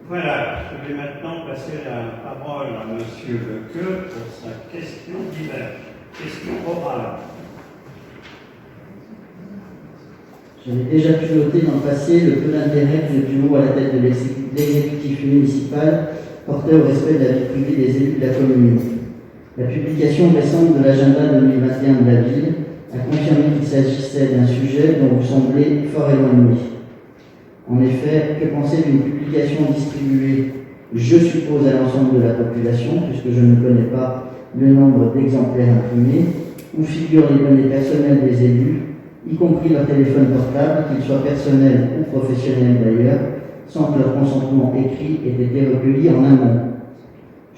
Voilà, je vais maintenant passer la parole à M. Lequeux pour sa question diverse. Question orale. J'avais déjà pu noter dans le passé le peu d'intérêt que le bureau à la tête de l'exécutif municipal portait au respect de la vie privée des élus de la commune. La publication récente de l'agenda 2021 de la ville a confirmé qu'il s'agissait d'un sujet dont vous semblez fort éloigné. En effet, que penser d'une publication distribuée, je suppose, à l'ensemble de la population, puisque je ne connais pas le nombre d'exemplaires imprimés, où figurent les données personnelles des élus, y compris leur téléphone portable, qu'ils soient personnels ou professionnels d'ailleurs, sans que leur consentement écrit ait été recueilli en amont.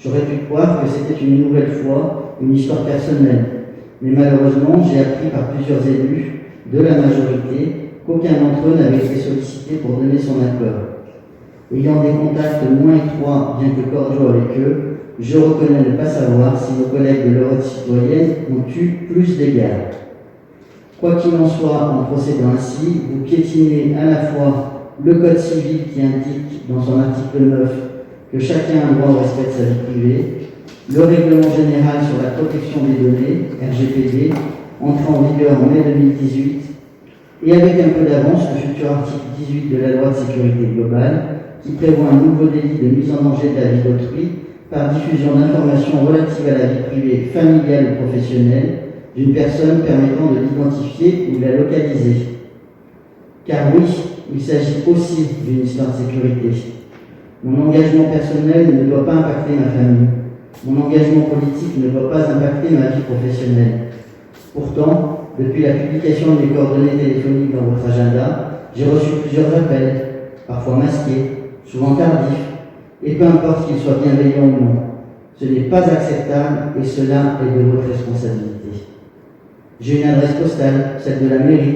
J'aurais pu croire que c'était une nouvelle fois une histoire personnelle, mais malheureusement, j'ai appris par plusieurs élus de la majorité qu'aucun d'entre eux n'avait été sollicité pour donner son accord. Ayant des contacts moins étroits, bien que cordiaux avec eux, je reconnais ne pas savoir si nos collègues de l'Europe citoyenne ont eu plus d'égards. Quoi qu'il en soit, en procédant ainsi, vous piétinez à la fois le Code civil qui indique dans son article 9 que chacun a droit au respect de sa vie privée, le règlement général sur la protection des données, RGPD, entré en vigueur en mai 2018, et avec un peu d'avance, le futur article 18 de la loi de sécurité globale, qui prévoit un nouveau délit de mise en danger de la vie d'autrui par diffusion d'informations relatives à la vie privée, familiale ou professionnelle d'une personne permettant de l'identifier ou de la localiser. Car oui, il s'agit aussi d'une histoire de sécurité. Mon engagement personnel ne doit pas impacter ma famille. Mon engagement politique ne doit pas impacter ma vie professionnelle. Pourtant, depuis la publication de mes coordonnées téléphoniques dans votre agenda, j'ai reçu plusieurs appels, parfois masqués, souvent tardifs, et peu importe qu'ils soient bienveillants ou non. Ce n'est pas acceptable et cela est de votre responsabilité. J'ai une adresse postale, celle de la mairie,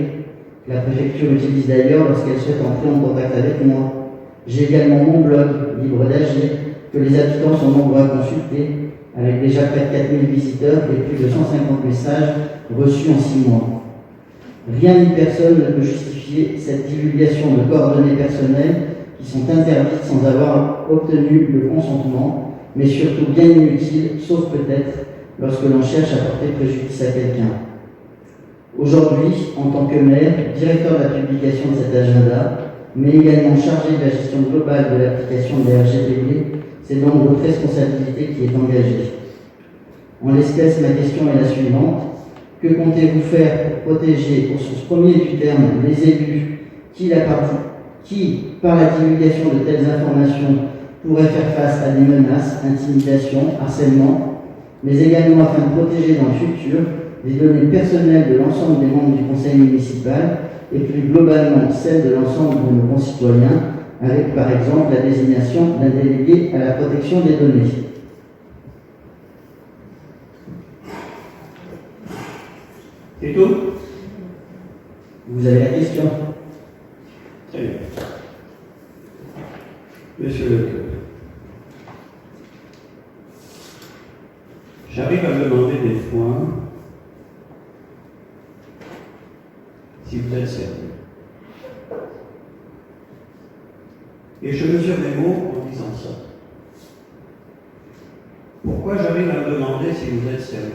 que la préfecture utilise d'ailleurs lorsqu'elle souhaite entrer en contact avec moi. J'ai également mon blog, Libre d'Agir, que les habitants sont nombreux à consulter, avec déjà près de 4000 visiteurs et plus de 150 messages reçus en 6 mois. Rien ni personne ne peut justifier cette divulgation de coordonnées personnelles qui sont interdites sans avoir obtenu le consentement, mais surtout bien inutiles, sauf peut-être lorsque l'on cherche à porter préjudice à quelqu'un. Aujourd'hui, en tant que maire, directeur de la publication de cet agenda, mais également chargé de la gestion globale de l'application de la RGPD, c'est donc votre responsabilité qui est engagée. En l'espèce, ma question est la suivante. Que comptez-vous faire pour protéger, au sens premier du terme, les élus qui, par la divulgation de telles informations, pourraient faire face à des menaces, intimidations, harcèlement, mais également afin de protéger dans le futur les données personnelles de l'ensemble des membres du conseil municipal et plus globalement celles de l'ensemble de nos concitoyens, avec par exemple la désignation d'un délégué à la protection des données. C'est tout? Vous avez la question? Très bien. Monsieur Lequeux, j'arrive à me demander des fois si vous êtes sérieux. Et je mesure mes mots en disant ça. Pourquoi j'arrive à me demander si vous êtes sérieux?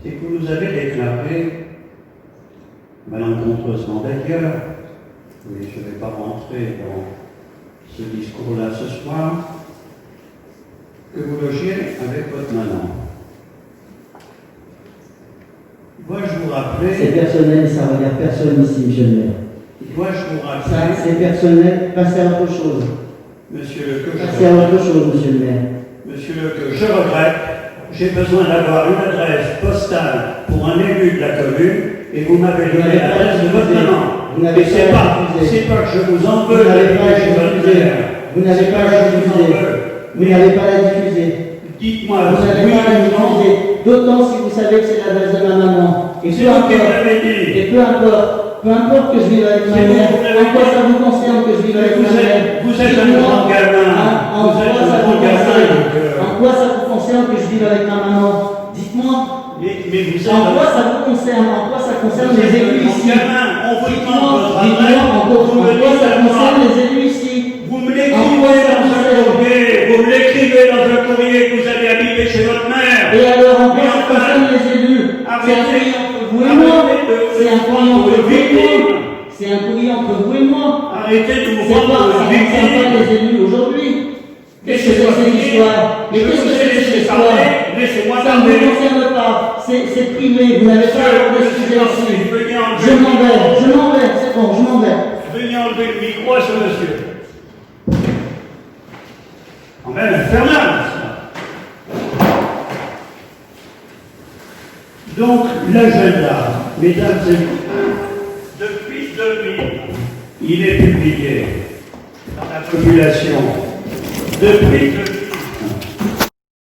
C'est que vous nous avez déclaré, malencontreusement d'ailleurs, mais je ne vais pas rentrer dans ce discours-là ce soir, que vous logiez avec votre maman. Dois-je vous rappeler... C'est personnel et ça ne regarde personne ici, monsieur le maire. Dois-je vous rappeler... Ça, c'est personnel, passez à autre chose. Monsieur Lequeux, passez à autre chose, monsieur le maire. Monsieur Lequeux, je regrette, j'ai besoin d'avoir une adresse postale pour un élu de la commune, et vous m'avez donné l'adresse de votre maman. Vous n'avez pas refusé. C'est pas que je vous en veux, vous n'avez pas diffusé. Vous n'avez pas la diffusé. Vous n'avez pas la diffusé. Dites-moi, vous n'avez pas la diffusé. D'autant si vous savez que c'est l'adresse de ma maman. Et peu importe que je vive avec ma mère, en quoi ça vous concerne que je vive avec ma mère? Vous êtes un grand gamin. En quoi ça vous concerne que je vive avec ma maman? Dites-moi. Mais vous êtes... En quoi ça concerne les élus ici? On vous demande votre adresse, vous me courrier entre vous et moi. C'est un courrier entre vous et moi. C'est un courrier entre vous et moi. Arrêtez de vous C'est pas, vendre ça ne des concerne pas les élus aujourd'hui. Qu'est-ce que c'est que cette histoire? Mais qu'est-ce que c'est que cette histoire? Laissez-moi Ça ne parler. vous concerne pas. C'est privé. Vous n'avez pas à aborder ce sujet aussi. Je m'en vais. C'est bon, je m'en vais. Veuillez enlever le micro à ce monsieur. En même infernal, ça. Donc, l'agenda, mesdames et messieurs, depuis 2000, il est publié dans la population. Depuis 2000.